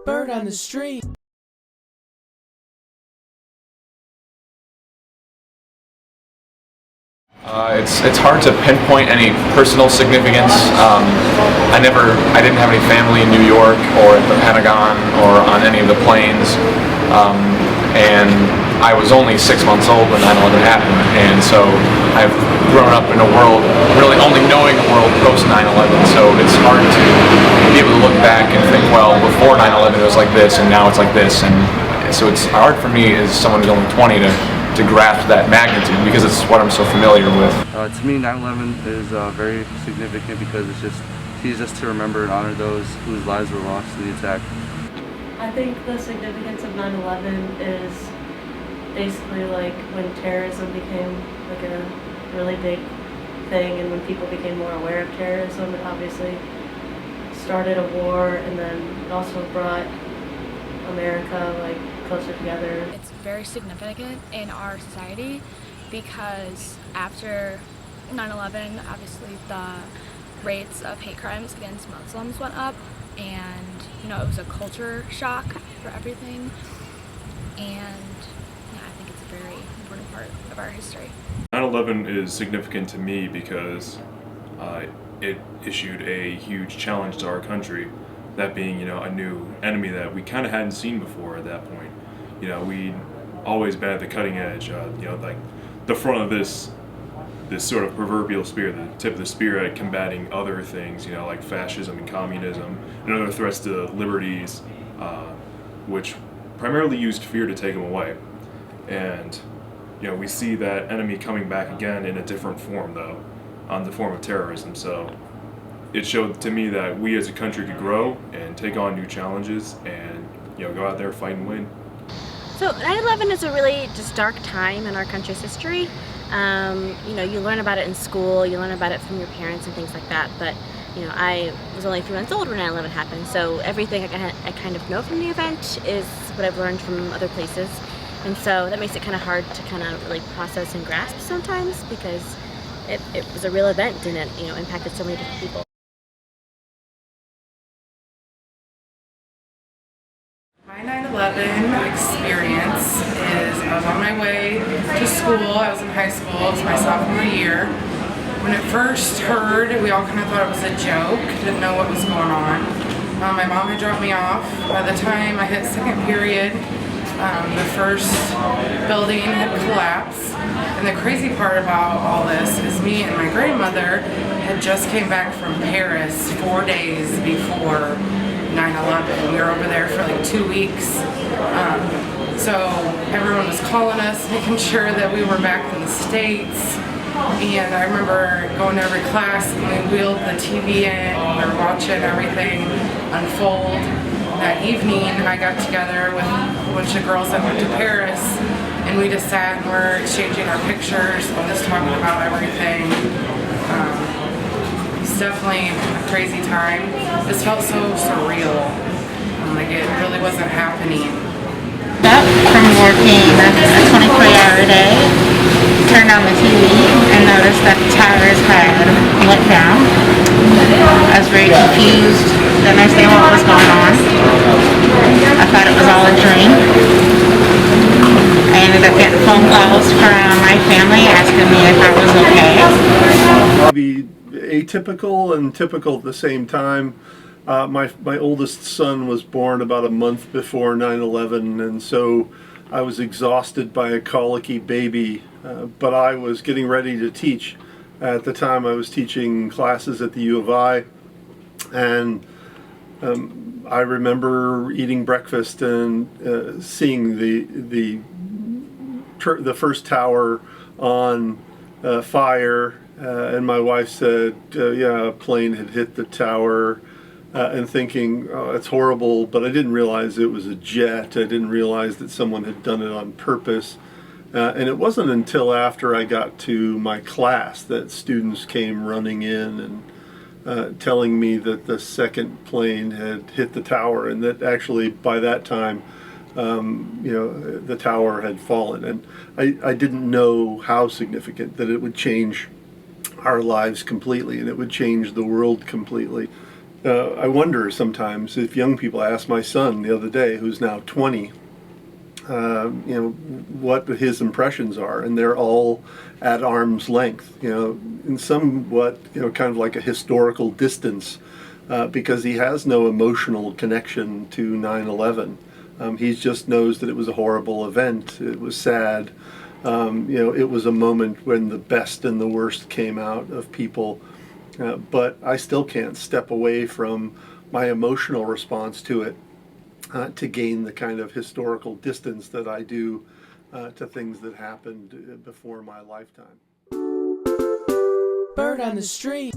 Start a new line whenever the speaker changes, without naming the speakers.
Bird on the street.
It's hard to pinpoint any personal significance. I didn't have any family in New York or at the Pentagon or on any of the planes, and I was only 6 months old when 9/11 happened, and so I've grown up in a world really only knowing a world post 9/11. So it's hard to be able to look back and think, well, before 9/11 it was like this, and now it's like this, and so it's hard for me as someone who's only 20 to grasp that magnitude because it's what I'm so familiar with.
To me, 9/11 is very significant because it just teaches us to remember and honor those whose lives were lost in the attack.
I think the significance of 9/11 is basically like when terrorism became like a really big thing, and when people became more aware of terrorism, it obviously started a war, and then it also brought America like closer together.
It's very significant in our society because after 9/11, obviously the rates of hate crimes against Muslims went up, and it was a culture shock for everything, and yeah, I think it's a very important part of our history.
9/11 is significant to me because it issued a huge challenge to our country, that being a new enemy that we kind of hadn't seen before at that point. We'd always been at the cutting edge, like the front of this sort of proverbial spear, the tip of the spear at combating other things, like fascism and communism and other threats to liberties, which primarily used fear to take them away. And we see that enemy coming back again in a different form, though, on the form of terrorism. So it showed to me that we as a country could grow and take on new challenges and go out there, fight and win.
So 9/11 is a really just dark time in our country's history. You learn about it in school, you learn about it from your parents and things like that, but I was only 3 months old when 9/11 happened, so everything I kind of know from the event is what I've learned from other places, and so that makes it kind of hard to kind of really process and grasp sometimes, because it was a real event and it impacted so many different people.
My 9/11 experience is I was on my way to school. I was in high school. It was my sophomore year. When it first heard, we all kind of thought it was a joke, didn't know what was going on. My mom had dropped me off. By the time I hit second period, the first building had collapsed. And the crazy part about all this is me and my grandmother had just came back from Paris 4 days before 9/11. We were over there for like 2 weeks. So everyone was calling us, making sure that we were back in the States. And I remember going to every class and we wheeled the TV in and we were watching everything unfold. That evening I got together with a bunch of girls that went to Paris, and we just sat and were exchanging our pictures and just talking about everything. It's definitely a crazy time. This felt so surreal. Like it really wasn't happening.
Up from working a 24-hour day, turned on the TV and noticed that the towers had went down. I was very confused, didn't understand what was going on. I thought it was all a dream. I ended up getting phone calls from my family asking me if I was okay.
Maybe atypical and typical at the same time. My oldest son was born about a month before 9/11, and so I was exhausted by a colicky baby, but I was getting ready to teach. At the time I was teaching classes at the U of I, and I remember eating breakfast and seeing the first tower on fire, and my wife said, yeah, a plane had hit the tower, and thinking, oh, it's horrible, but I didn't realize it was a jet. I didn't realize that someone had done it on purpose. And it wasn't until after I got to my class that students came running in and telling me that the second plane had hit the tower, and that actually by that time the tower had fallen. And I didn't know how significant that it would change our lives completely, and it would change the world completely. I wonder sometimes if young people ask my son the other day, who's now 20, what his impressions are, and they're all at arm's length, in somewhat, kind of like a historical distance, because he has no emotional connection to 9/11. He just knows that it was a horrible event. It was sad. It was a moment when the best and the worst came out of people. But I still can't step away from my emotional response to it to gain the kind of historical distance that I do to things that happened before my lifetime.
Bird on the street.